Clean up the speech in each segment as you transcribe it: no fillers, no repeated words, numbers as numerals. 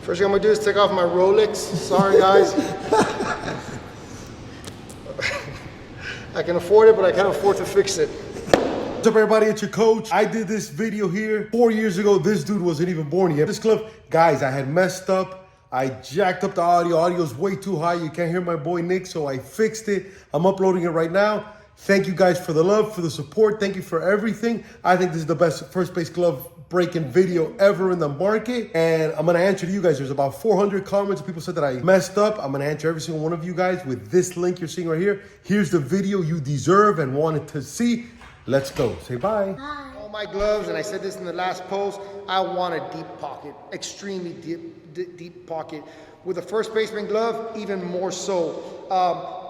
First thing I'm gonna do is take off my Rolex. Sorry guys. I can afford it, but I can't afford to fix it. What's up everybody, it's your coach. I did this video here 4 years ago. This dude wasn't even born yet. This glove, guys, I had messed up. I jacked up the audio. Audio's way too high. You can't hear my boy Nick, so I fixed it. I'm uploading it right now. Thank you guys for the love, for the support. Thank you for everything. I think this is the best first base glove breaking video ever in the market. And I'm gonna answer to you guys. There's about 400 comments. People said that I messed up. I'm gonna answer every single one of you guys with this link you're seeing right here. Here's the video you deserve and wanted to see. Let's go. Say bye. Bye. All my gloves, and I said this in the last post, I want a deep pocket, extremely deep pocket. With a first baseman glove, even more so.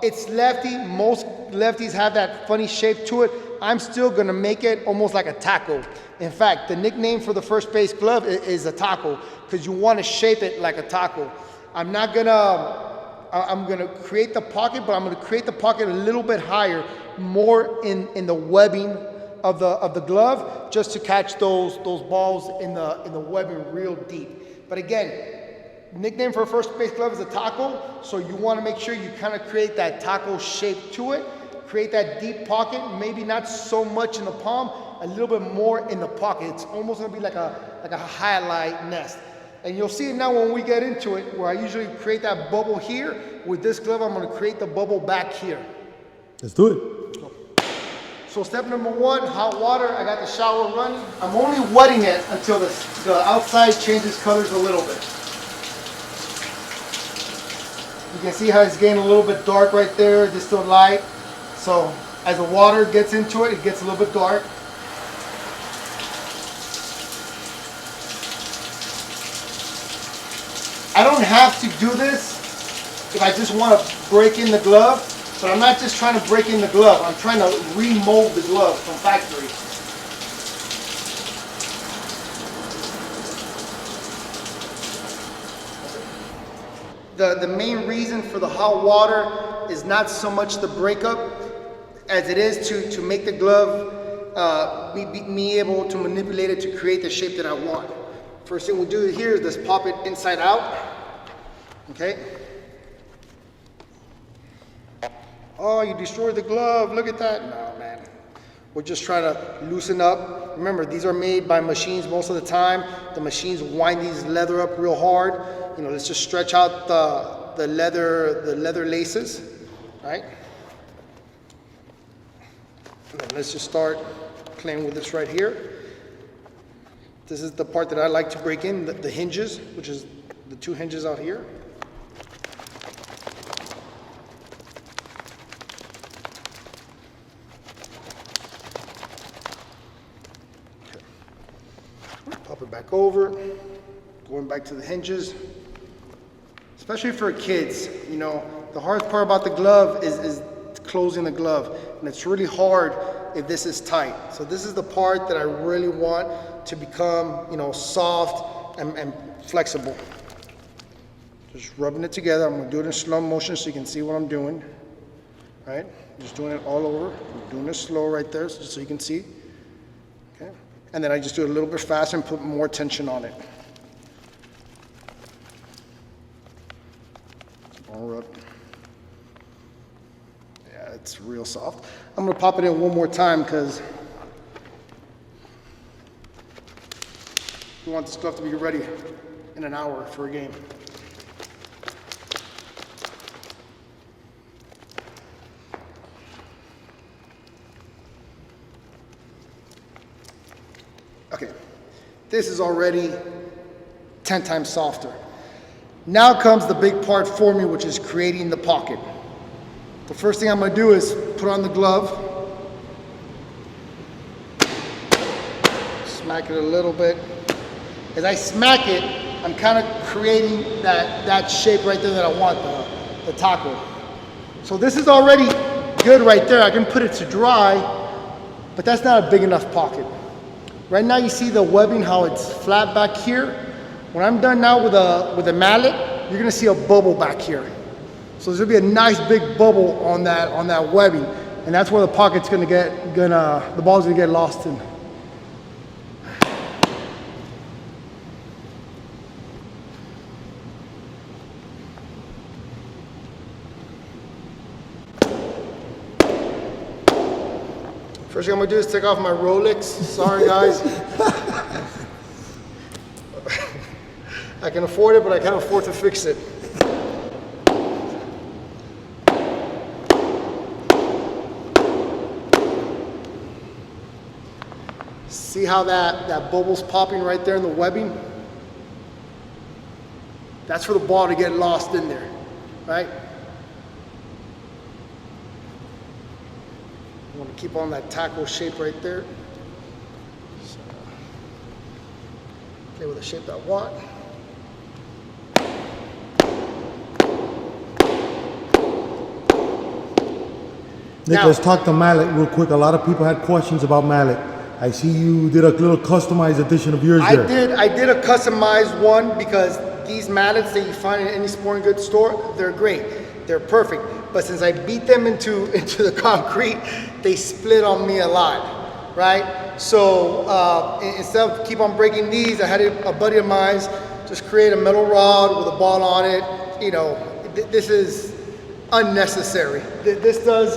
It's lefty. Most lefties have that funny shape to it. I'm still gonna make it almost like a taco. In fact, the nickname for the first base glove is a taco because you want to shape it like a taco. I'm gonna create the pocket, but I'm gonna create the pocket a little bit higher, more in the webbing of the glove, just to catch those balls in the webbing real deep. But again, nickname for a first base glove is a taco, so you want to make sure you kind of create that taco shape to it, create that deep pocket, maybe not so much in the palm, a little bit more in the pocket. It's almost going to be like a highlight nest. And you'll see it now when we get into it, where I usually create that bubble here. With this glove, I'm going to create the bubble back here. Let's do it. So step number one, hot water. I got the shower running. I'm only wetting it until the outside changes colors a little bit. You can see how it's getting a little bit dark right there. This still light. So as the water gets into it, it gets a little bit dark. I don't have to do this if I just want to break in the glove, but I'm not just trying to break in the glove. I'm trying to remold the glove from factory. The main reason for the hot water is not so much the breakup as it is to make the glove me able to manipulate it to create the shape that I want. First thing we'll do here is just pop it inside out. Okay. Oh, you destroyed the glove. Look at that. No, man. We're just trying to loosen up. Remember, these are made by machines most of the time. The machines wind these leather up real hard. You know, let's just stretch out the leather laces, right? And then let's just start playing with this right here. This is the part that I like to break in, the hinges, which is the two hinges out here. Okay. Pop it back over, going back to the hinges. Especially for kids, you know, the hardest part about the glove is closing the glove. And it's really hard if this is tight. So this is the part that I really want to become, you know, soft and flexible. Just rubbing it together. I'm gonna do it in slow motion so you can see what I'm doing. Right? Just doing it all over. I'm doing it slow right there just so you can see. Okay? And then I just do it a little bit faster and put more tension on it. All up. Yeah, it's real soft. I'm gonna pop it in one more time because we want this glove to be ready in an hour for a game. Okay, this is already 10 times softer. Now comes the big part for me, which is creating the pocket. The first thing I'm gonna do is put on the glove, smack it a little bit. As I smack it, I'm kind of creating that shape right there that I want, the taco. So this is already good right there. I can put it to dry, but that's not a big enough pocket. Right now you see the webbing, how it's flat back here. When I'm done now with a mallet, you're gonna see a bubble back here. So there's gonna be a nice big bubble on that webbing, and that's where the pocket's the ball's gonna get lost in. First thing I'm gonna do is take off my Rolex. Sorry, guys. I can afford it, but I can't afford to fix it. See how that bubble's popping right there in the webbing? That's for the ball to get lost in there, right? I want to keep on that tackle shape right there. So, okay, with the shape I want. Nick, let's talk to mallet real quick. A lot of people had questions about mallet. I see you did a little customized edition of yours there. I did a customized one because these mallets that you find in any sporting goods store, they're great. They're perfect. But since I beat them into the concrete, they split on me a lot, right? So instead of keep on breaking these, I had a buddy of mine just create a metal rod with a ball on it. You know, this is unnecessary. This does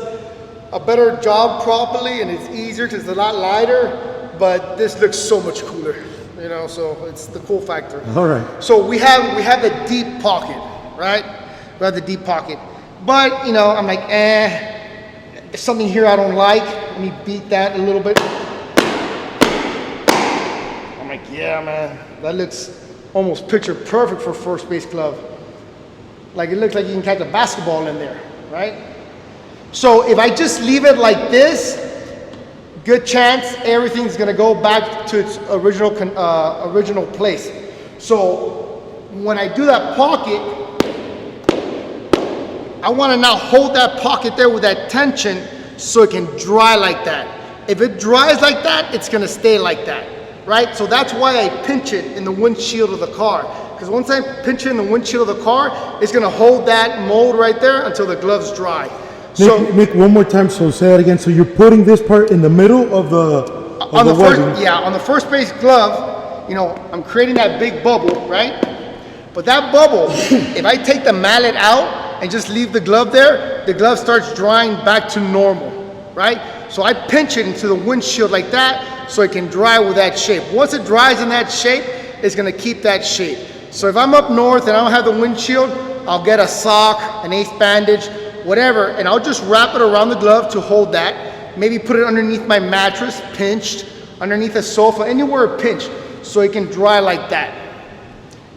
a better job properly, and it's easier because it's a lot lighter, but this looks so much cooler, you know, so it's the cool factor. All right. So we have the deep pocket, right? We have the deep pocket. But, you know, I'm like, there's something here I don't like. Let me beat that a little bit. I'm like, yeah, man, that looks almost picture perfect for first base glove. Like, it looks like you can catch a basketball in there, right? So if I just leave it like this, good chance everything's gonna go back to its original place. So when I do that pocket, I wanna now hold that pocket there with that tension so it can dry like that. If it dries like that, it's gonna stay like that, right? So that's why I pinch it in the windshield of the car. Because once I pinch it in the windshield of the car, it's gonna hold that mold right there until the glove's dry. Nick, one more time, so say that again. So you're putting this part in the middle of the webbing. On the first base glove, you know, I'm creating that big bubble, right? But that bubble, if I take the mallet out and just leave the glove there, the glove starts drying back to normal, right? So I pinch it into the windshield like that so it can dry with that shape. Once it dries in that shape, it's gonna keep that shape. So if I'm up north and I don't have the windshield, I'll get a sock, an ace bandage, whatever, and I'll just wrap it around the glove to hold that. Maybe put it underneath my mattress, pinched, underneath a sofa, anywhere pinched, so it can dry like that.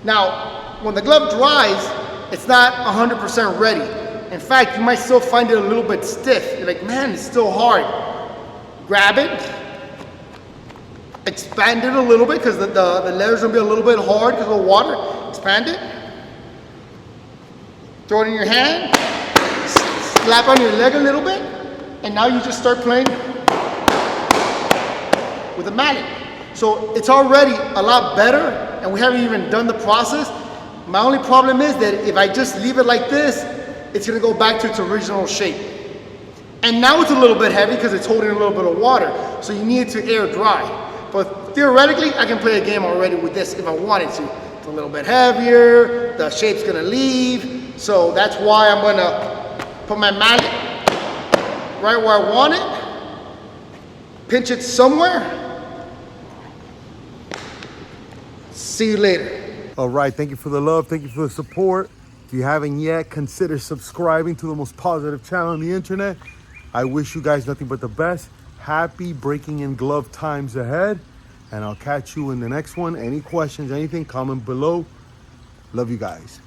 Now, when the glove dries, it's not 100% ready. In fact, you might still find it a little bit stiff. You're like, man, it's still hard. Grab it, expand it a little bit, because the leather's gonna be a little bit hard because of the water. Expand it, throw it in your hand, slap on your leg a little bit, and now you just start playing with the mallet. So it's already a lot better, and we haven't even done the process. My only problem is that if I just leave it like this, it's gonna go back to its original shape. And now it's a little bit heavy because it's holding a little bit of water, so you need it to air dry. But theoretically, I can play a game already with this if I wanted to. It's a little bit heavier, the shape's gonna leave, so that's why I'm gonna put my mallet right where I want it, pinch it somewhere. See you later. All right, thank you for the love, thank you for the support. If you haven't yet, consider subscribing to the most positive channel on the internet. I wish you guys nothing but the best. Happy breaking in glove times ahead, and I'll catch you in the next one. Any questions, anything, comment below. Love you guys.